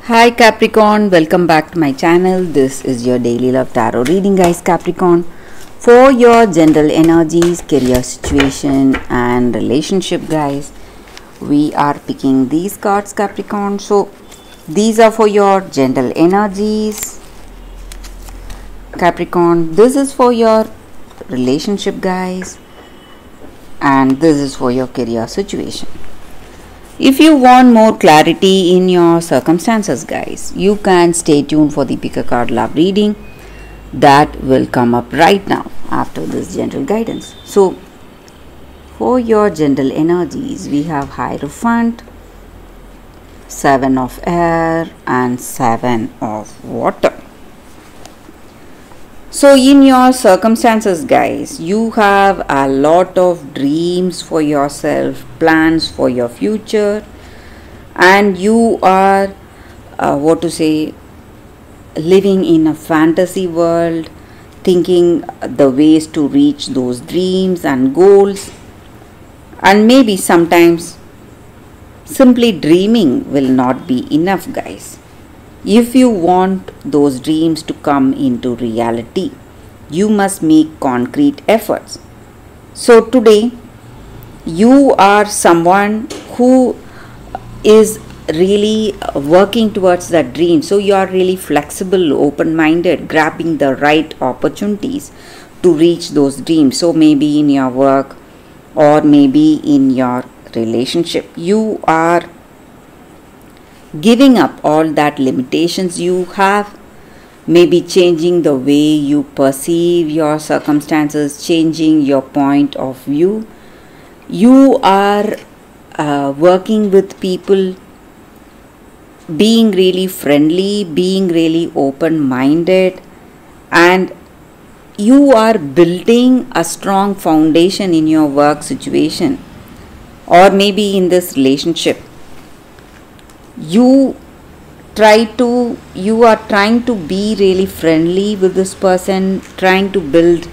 Hi Capricorn, welcome back to my channel. This is your daily love tarot reading, guys. Capricorn, for your general energies, career situation and relationship, guys, we are picking these cards, Capricorn. So these are for your general energies, Capricorn. This is for your relationship, guys, and this is for your career situation. If you want more clarity in your circumstances, guys, you can stay tuned for the pick a card love reading that will come up right now after this general guidance. So for your general energies, we have Hierophant, 7 of air and 7 of water. So in your circumstances, guys, you have a lot of dreams for yourself, plans for your future, and you are living in a fantasy world, thinking the ways to reach those dreams and goals. And maybe sometimes simply dreaming will not be enough, guys. If you want those dreams to come into reality, you must make concrete efforts. So today, you are someone who is really working towards that dream. So you are really flexible, open-minded, grabbing the right opportunities to reach those dreams. So maybe in your work or maybe in your relationship, you are giving up all that limitations you have, maybe changing the way you perceive your circumstances, changing your point of view. You are working with people, being really friendly, being really open-minded, and you are building a strong foundation in your work situation or maybe in this relationship. You are trying to be really friendly with this person, trying to build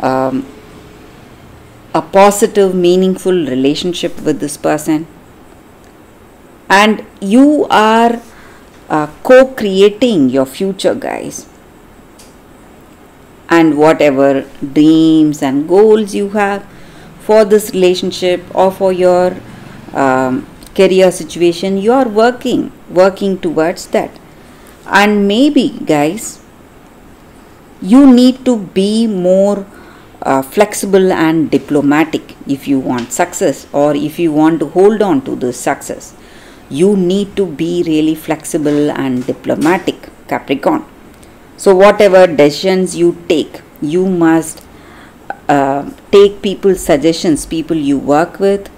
a positive, meaningful relationship with this person, and you are co-creating your future, guys. And whatever dreams and goals you have for this relationship or for your career situation, you are working towards that. And maybe, guys, you need to be more flexible and diplomatic if you want success, or if you want to hold on to this success. You need to be really flexible and diplomatic, Capricorn. So whatever decisions you take, you must take people's suggestions, people you work with,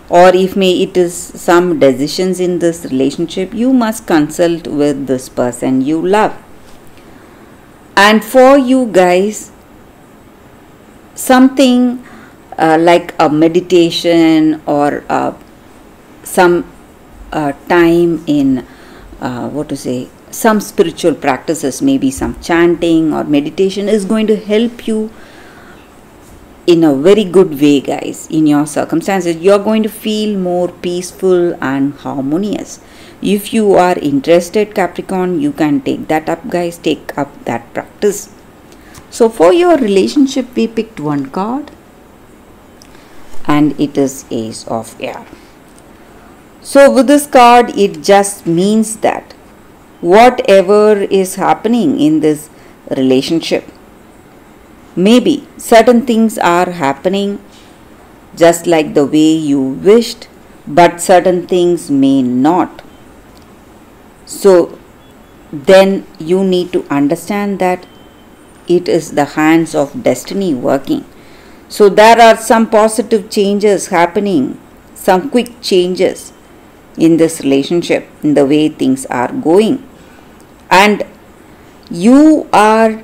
or if it is some decisions in this relationship, you must consult with this person you love. And for you guys, something like a meditation or some time in some spiritual practices, maybe some chanting or meditation, is going to help you in a very good way, guys. In your circumstances, you are going to feel more peaceful and harmonious. If you are interested, Capricorn, you can take that up, guys. Take up that practice. So for your relationship, we picked one card, and it is Ace of Air. So with this card, it just means that whatever is happening in this relationship, maybe certain things are happening just like the way you wished, but certain things may not. So then you need to understand that it is the hands of destiny working. So there are some positive changes happening, some quick changes in this relationship, in the way things are going. And you are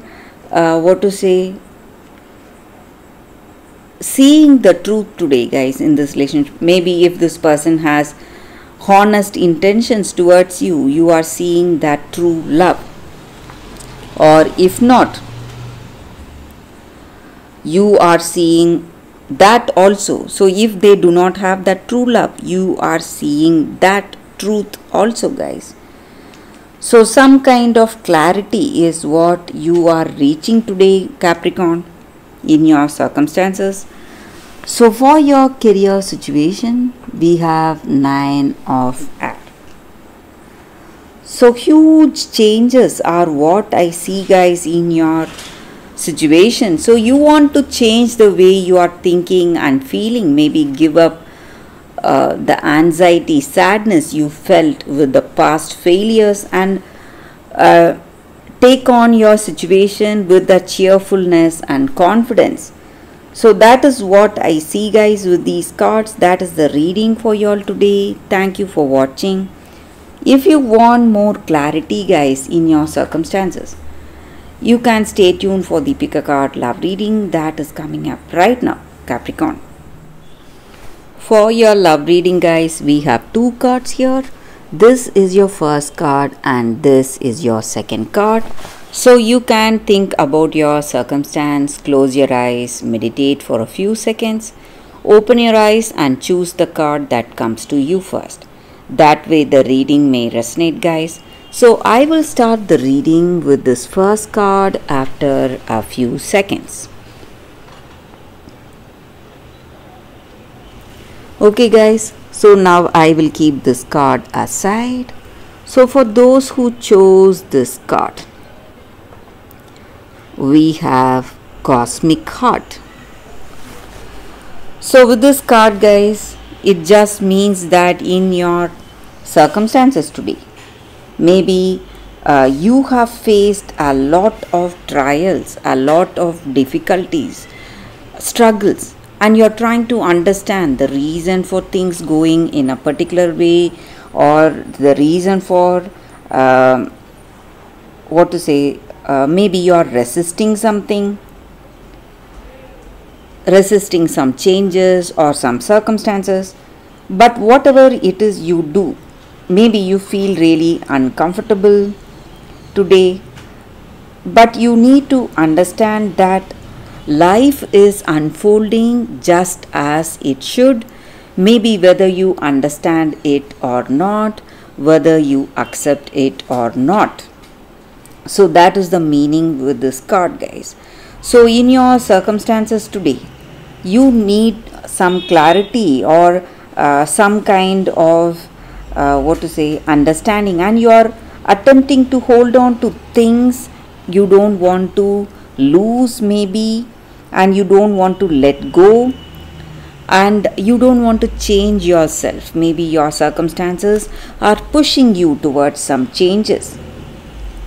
seeing the truth today, guys, in this relationship. Maybe if this person has honest intentions towards you, you are seeing that true love. Or if not, you are seeing that also. So if they do not have that true love, you are seeing that truth also, guys. So some kind of clarity is what you are reaching today, Capricorn, in your circumstances. So for your career situation, we have 9 of Axe. So huge changes are what I see, guys, in your situation. So you want to change the way you are thinking and feeling, maybe give up the anxiety, sadness you felt with the past failures, and take on your situation with the cheerfulness and confidence. So that is what I see, guys, with these cards. That is the reading for you all today. Thank you for watching. If you want more clarity, guys, in your circumstances, you can stay tuned for the pick a card love reading that is coming up right now, Capricorn. For your love reading, guys, we have 2 cards here. This is your first card and this is your second card. So you can think about your circumstance, close your eyes, meditate for a few seconds, open your eyes and choose the card that comes to you first. That way the reading may resonate, guys. So I will start the reading with this first card after a few seconds. Okay, guys, so now I will keep this card aside. So for those who chose this card, we have Cosmic Heart. So with this card, guys, it just means that in your circumstances today, maybe you have faced a lot of trials, a lot of difficulties, struggles, and you're trying to understand the reason for things going in a particular way, or the reason for maybe you're resisting something, resisting some changes or some circumstances. But whatever it is you do, maybe you feel really uncomfortable today, but you need to understand that life is unfolding just as it should, maybe whether you understand it or not, whether you accept it or not. So that is the meaning with this card, guys. So in your circumstances today, you need some clarity or some kind of understanding, and you are attempting to hold on to things you don't want to lose, maybe, and you don't want to let go, and you don't want to change yourself. Maybe your circumstances are pushing you towards some changes,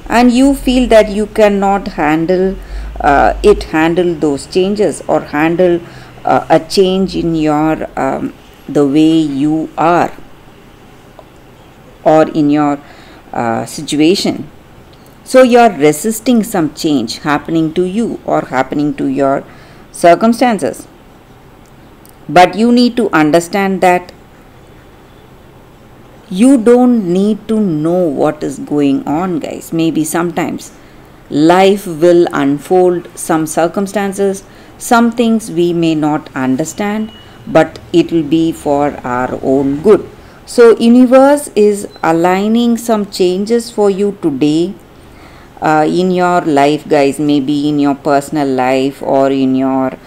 and you feel that you cannot handle those changes, or handle a change in your the way you are, or in your situation. So you are resisting some change happening to you or happening to your circumstances. But you need to understand that you don't need to know what is going on, guys. Maybe sometimes life will unfold some circumstances, some things we may not understand, but it will be for our own good. So universe is aligning some changes for you today in your life, guys, maybe in your personal life or in your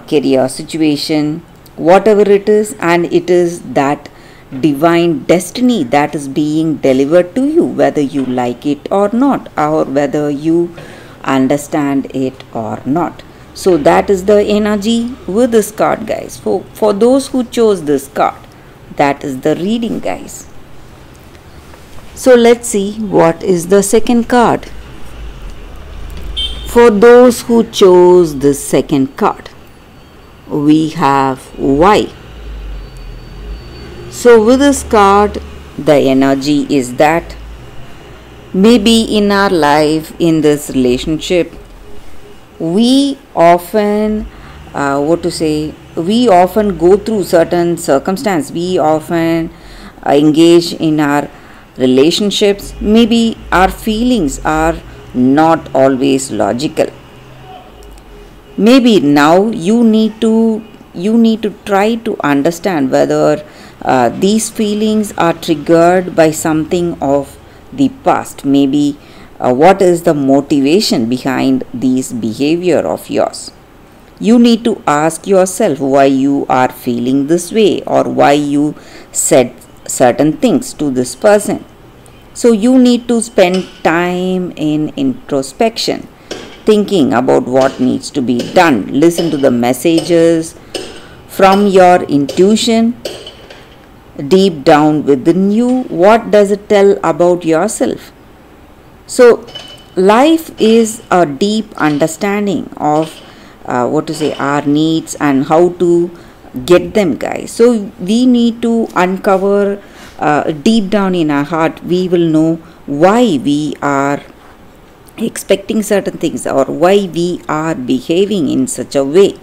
career situation, whatever it is, and it is that divine destiny that is being delivered to you, whether you like it or not, or whether you understand it or not. So that is the energy with this card, guys. For those who chose this card, that is the reading, guys. So let's see what is the second card. For those who chose the second card, we have Why. So with this card, the energy is that maybe in our life, in this relationship, we often we often go through certain circumstances. We often engage in our relationships. Maybe our feelings are not always logical. Maybe now you need to try to understand whether these feelings are triggered by something of the past. Maybe what is the motivation behind this behavior of yours? You need to ask yourself why you are feeling this way, or why you said certain things to this person. So you need to spend time in introspection, thinking about what needs to be done. Listen to the messages from your intuition deep down within you. What does it tell about yourself? So life is a deep understanding of our needs and how to get them, guys. So we need to uncover deep down in our heart. We will know why we are expecting certain things, or why we are behaving in such a way.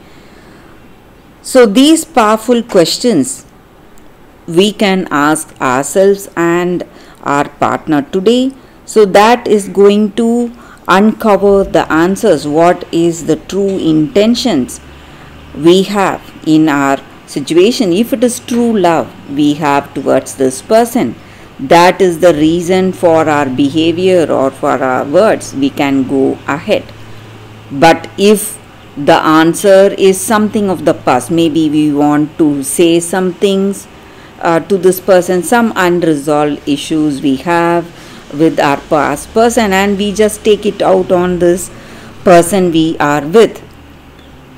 So these powerful questions we can ask ourselves and our partner today. So that is going to uncover the answers. What is the true intentions we have in our situation? If it is true love we have towards this person, that is the reason for our behavior or for our words, we can go ahead. But if the answer is something of the past, maybe we want to say some things to this person, some unresolved issues we have with our past person, and we just take it out on this person we are with.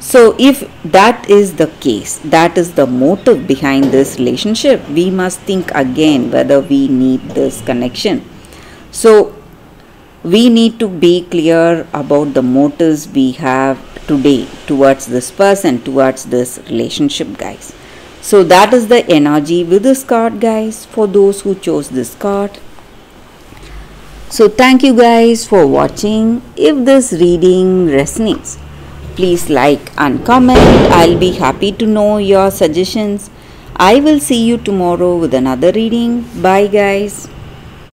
So if that is the case, that is the motive behind this relationship, we must think again whether we need this connection. So we need to be clear about the motives we have today towards this person, towards this relationship, guys. So that is the energy with this card, guys, for those who chose this card. So thank you guys for watching. If this reading resonates, please like and comment. I'll be happy to know your suggestions. I will see you tomorrow with another reading. Bye guys.